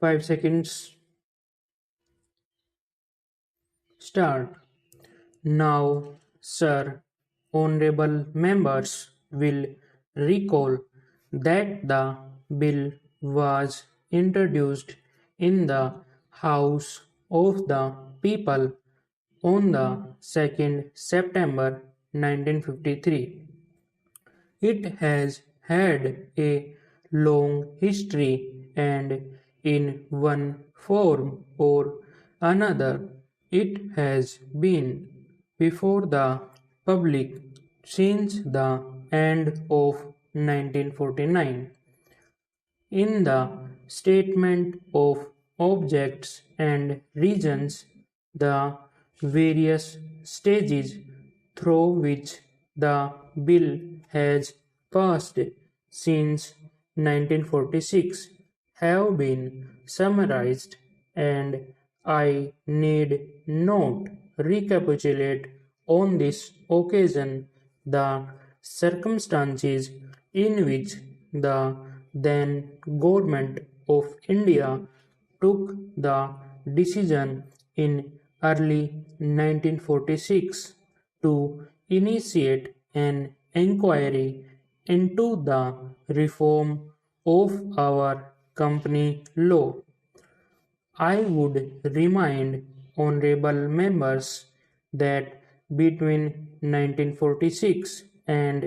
5 seconds. Start. Now, sir, honorable members will recall that the bill was introduced in the House of the People on the 2nd September 1953. It has had a long history, and in one form or another, it has been before the public since the end of 1949. In the statement of objects and reasons, the various stages through which the bill has passed since 1946 have been summarized, and I need not recapitulate on this occasion the circumstances in which the then government of India took the decision in early 1946 to initiate an inquiry into the reform of our company law. I would remind honorable members that between 1946 and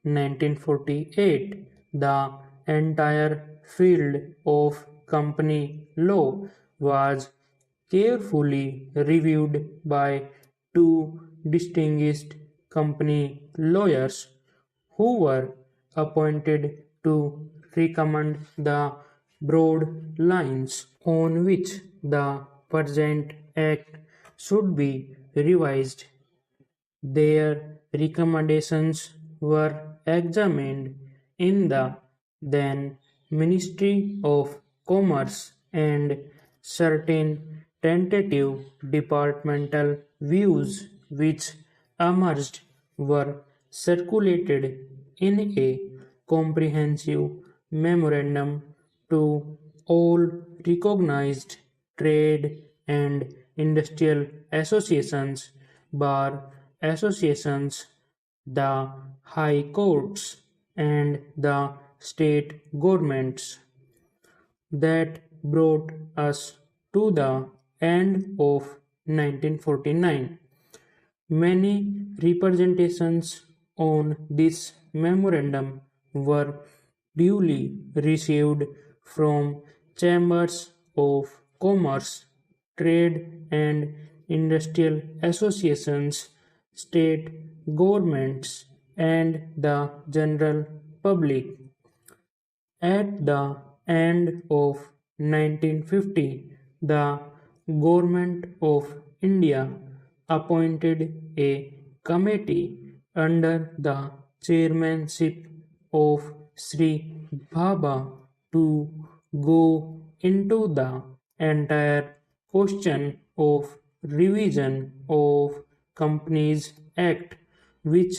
1948, the entire field of company law was carefully reviewed by two distinguished company lawyers who were appointed to recommend the broad lines on which the present act should be revised. Their recommendations were examined in the then Ministry of Commerce, and certain tentative departmental views which emerged were circulated in a comprehensive memorandum to all recognized trade and industrial associations, bar associations, the high courts, and the state governments. That brought us to the end of 1949. Many representations on this memorandum were duly received from chambers of commerce, trade and industrial associations, state governments, and the general public. At the end of 1950, the Government of India appointed a committee under the chairmanship of Sri Bhabha to go into the entire question of revision of Companies Act, which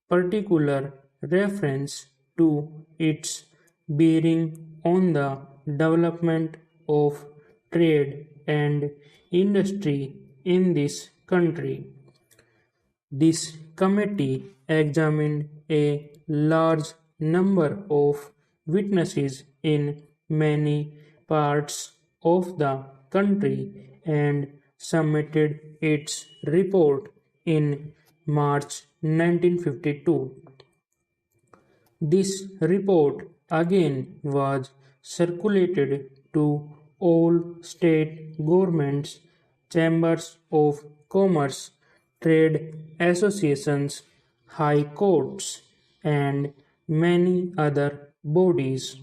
particular reference to its bearing on the development of trade and industry in this country. This committee examined a large number of witnesses in many parts of the country and submitted its report in March 1952. This report again was circulated to all state governments, chambers of commerce, trade associations, high courts, and many other bodies.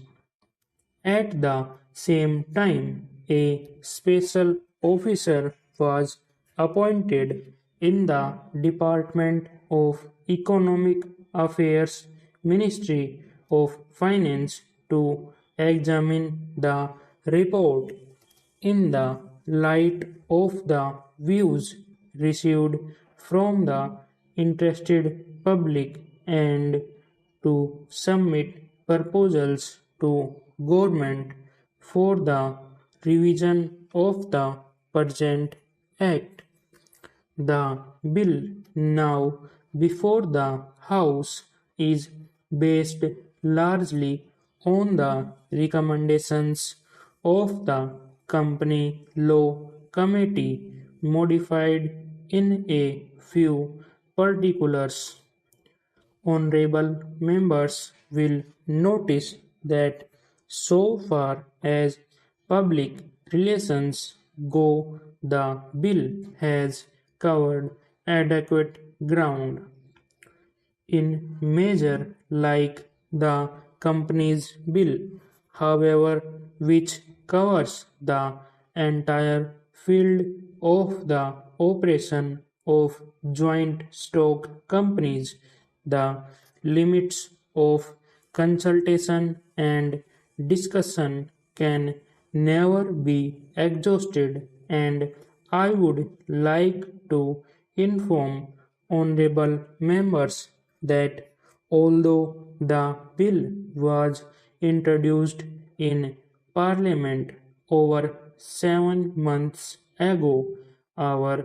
At the same time, a special officer was appointed in the Department of Economic Affairs, Ministry of Finance, to examine the report in the light of the views received from the interested public and to submit proposals to government for the revision of the present Act. The bill now before the House is based largely on the recommendations of the Company Law Committee, modified in a few particulars. Honorable members will notice that so far as public relations go, the bill has covered adequate ground. In measure like the Companies Bill, however, which covers the entire field of the operation of joint stock companies, the limits of consultation and discussion can never be exhausted, and I would like to inform honorable members that although the bill was introduced in Parliament over 7 months ago, our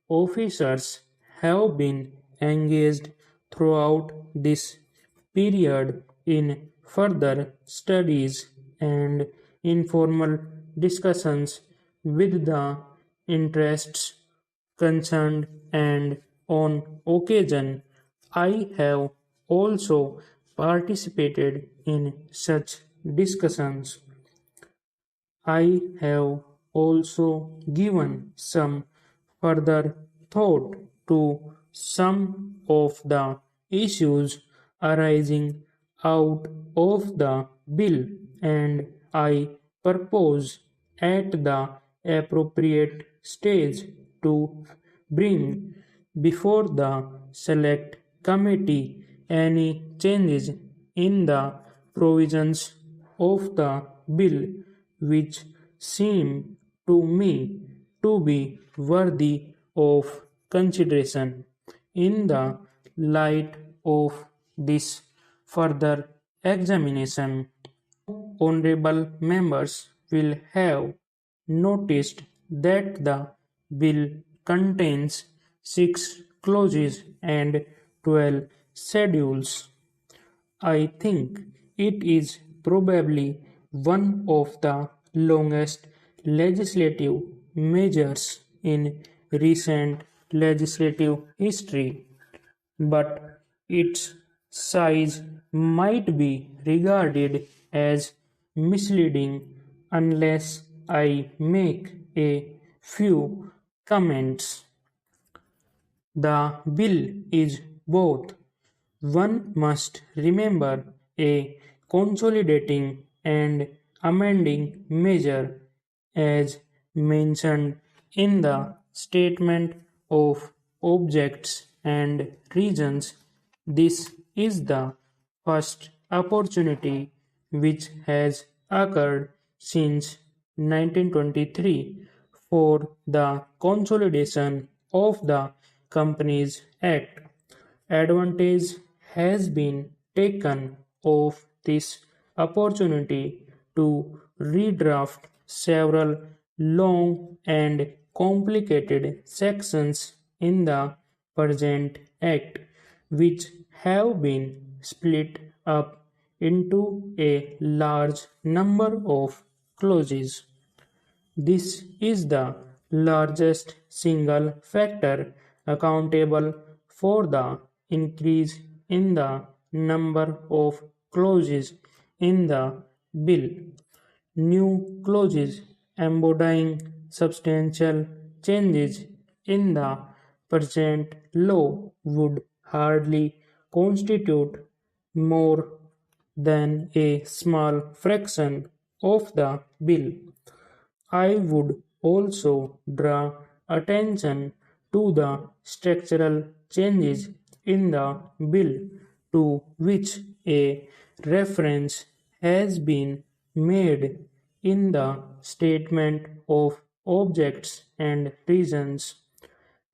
officers have been engaged throughout this period in further studies and informal discussions with the interests concerned, and on occasion I have also participated in such discussions. I have also given some further thought to some of the issues arising out of the bill, and I propose at the appropriate stage to bring before the select committee any changes in the provisions of the bill which seem to me to be worthy of consideration. In the light of this further examination, honorable members will have noticed that the bill contains 6 clauses and 12 schedules. I think it is probably one of the longest legislative measures in recent legislative history, but its size might be regarded as misleading unless I make a few comments. The bill is both, one must remember, a consolidating and amending measure as mentioned in the statement of objects and reasons. This is the first opportunity which has occurred since 1923 for the consolidation of the Companies Act. Advantage has been taken of this opportunity to redraft several long and complicated sections in the present Act, which have been split up into a large number of clauses. This is the largest single factor accountable for the increase in the number of clauses in the bill. New clauses embodying substantial changes in the present law would hardly constitute more than a small fraction of the bill. I would also draw attention to the structural changes in the bill to which a reference has been made in the statement of objects and reasons.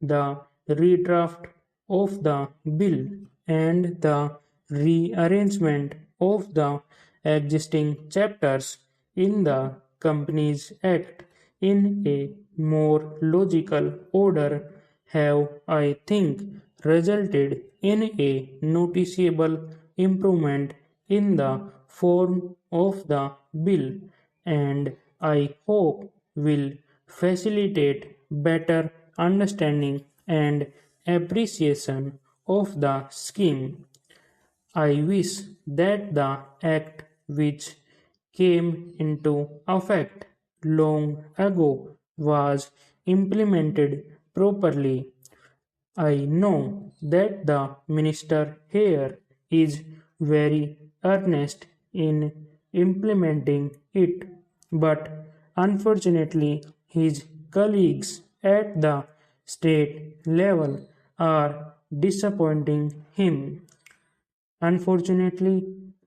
The redraft of the bill and the rearrangement of the existing chapters in the companies act in a more logical order have, I think, resulted in a noticeable improvement in the form of the bill, and I hope will facilitate better understanding and appreciation of the scheme. I wish that the act which came into effect long ago was implemented properly. I know that the minister here is very earnest in implementing it, but unfortunately, his colleagues at the state level are disappointing him. Unfortunately,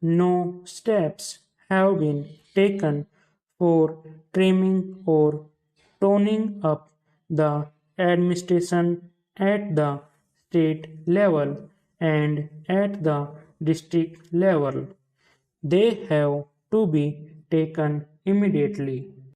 no steps have been taken for trimming or toning up the administration at the state level and at the district level. They have to be taken immediately.